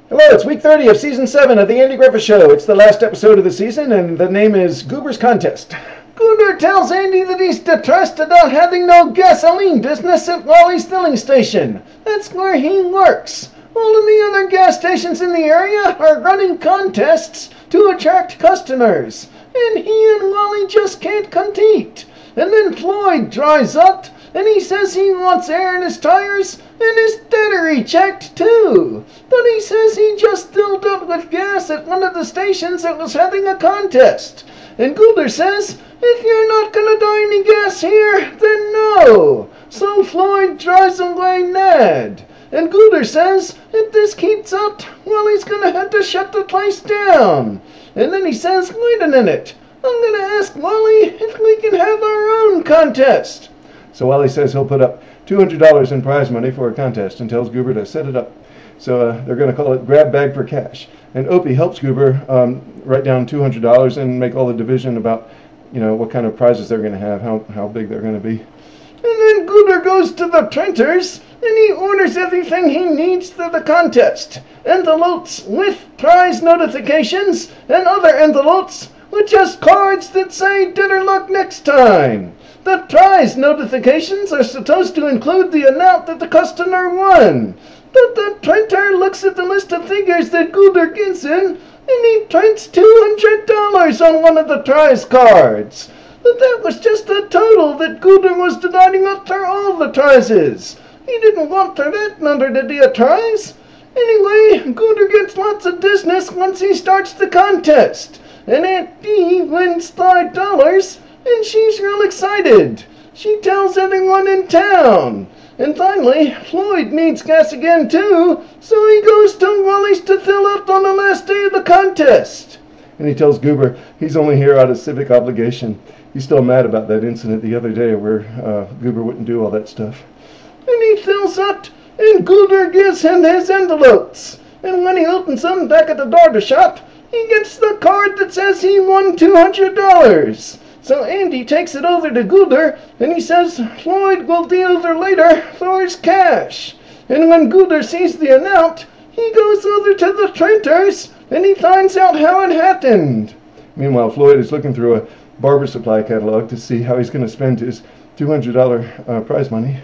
Hello, it's week 30 of season 7 of the Andy Griffith Show. It's the last episode of the season, and the name is Goober's Contest. Goober tells Andy that he's distressed about having no gasoline business at Wally's filling station. That's where he works. All of the other gas stations in the area are running contests to attract customers, and he and Wally just can't compete. And then Floyd dries up, and he says he wants air in his tires and his battery checked too. But he says he just filled up with gas at one of the stations that was having a contest. And Goober says, if you're not gonna buy any gas here, then no. So Floyd drives away mad. And Goober says, if this keeps up, Wally's gonna have to shut the place down. And then he says, wait a minute, I'm gonna ask Wally if we can have our own contest. So Wally says he'll put up $200 in prize money for a contest and tells Goober to set it up. So they're going to call it Grab Bag for Cash. And Opie helps Goober write down $200 and make all the division about, what kind of prizes they're going to have, how big they're going to be. And then Goober goes to the printers and he orders everything he needs for the contest. Envelopes with prize notifications and other envelopes with just cards that say better luck next time. The prize notifications are supposed to include the amount that the customer won. But the printer looks at the list of figures that Goober gives him, and he prints $200 on one of the prize cards. But that was just a total that Goober was dividing up for all the prizes. He didn't want for that number to be a prize. Anyway, Goober gets lots of business once he starts the contest. And Aunt Bee wins $5, and she's real excited. She tells everyone in town. And finally, Floyd needs gas again too, so he goes to Wally's to fill up on the last day of the contest. And he tells Goober he's only here out of civic obligation. He's still mad about that incident the other day where Goober wouldn't do all that stuff. And he fills up, and Goober gives him his envelopes. And when he opens them back at the barber shop, he gets the card that says he won $200. So Andy takes it over to Goober, and he says Floyd will be over later for his cash. And when Goober sees the amount, he goes over to the printers, and he finds out how it happened. Meanwhile, Floyd is looking through a barber supply catalog to see how he's going to spend his $200 prize money.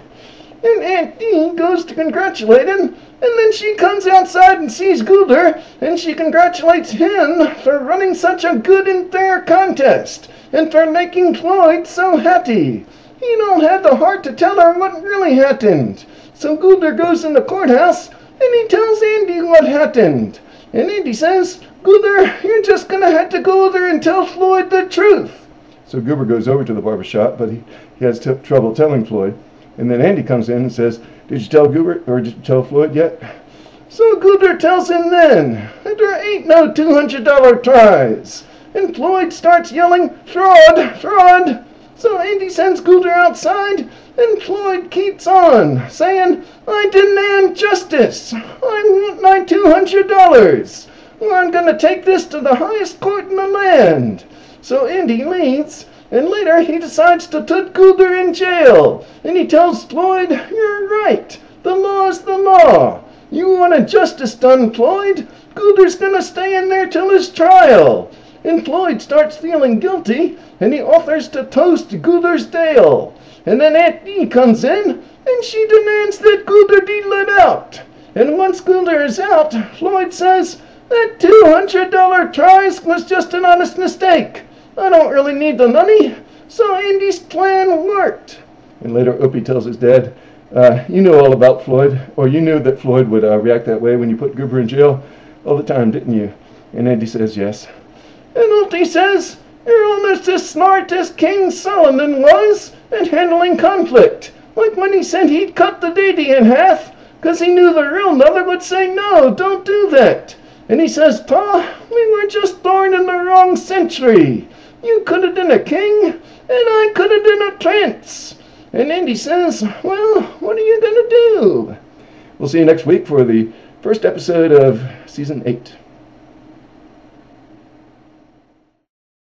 And Aunt Bee goes to congratulate him, and then she comes outside and sees Goober, and she congratulates him for running such a good and fair contest, and for making Floyd so happy. He don't have the heart to tell her what really happened. So Goober goes in the courthouse, and he tells Andy what happened. And Andy says, Goober, you're just going to have to go over and tell Floyd the truth. So Goober goes over to the barber shop, but he has trouble telling Floyd. And then Andy comes in and says, did you tell Goober, or did you tell Floyd yet? So Goober tells him then that there ain't no $200 prize. And Floyd starts yelling, fraud, fraud. So Andy sends Goober outside, and Floyd keeps on, saying, I demand justice. I want my $200. Or I'm going to take this to the highest court in the land. So Andy leaves. And later he decides to put Goober in jail. And he tells Floyd, you're right. The law's the law. You want a justice done, Floyd? Goober's gonna stay in there till his trial. And Floyd starts feeling guilty, and he offers to toast Goober's bail. And then Aunt Bee comes in, and she demands that Goober be let out. And once Goober is out, Floyd says, that $200 prize was just an honest mistake. I don't really need the money, so Andy's plan worked. And later Opie tells his dad, you know all about Floyd, or you knew that Floyd would react that way when you put Goober in jail all the time, didn't you? And Andy says yes. And Opie says, you're almost as smart as King Solomon was at handling conflict, like when he said he'd cut the baby in half, because he knew the real mother would say, no, don't do that. And he says, Pa, we were just born in the wrong century. You could have been a king, and I could have been a prince. And Andy says, well, what are you going to do? We'll see you next week for the first episode of Season 8.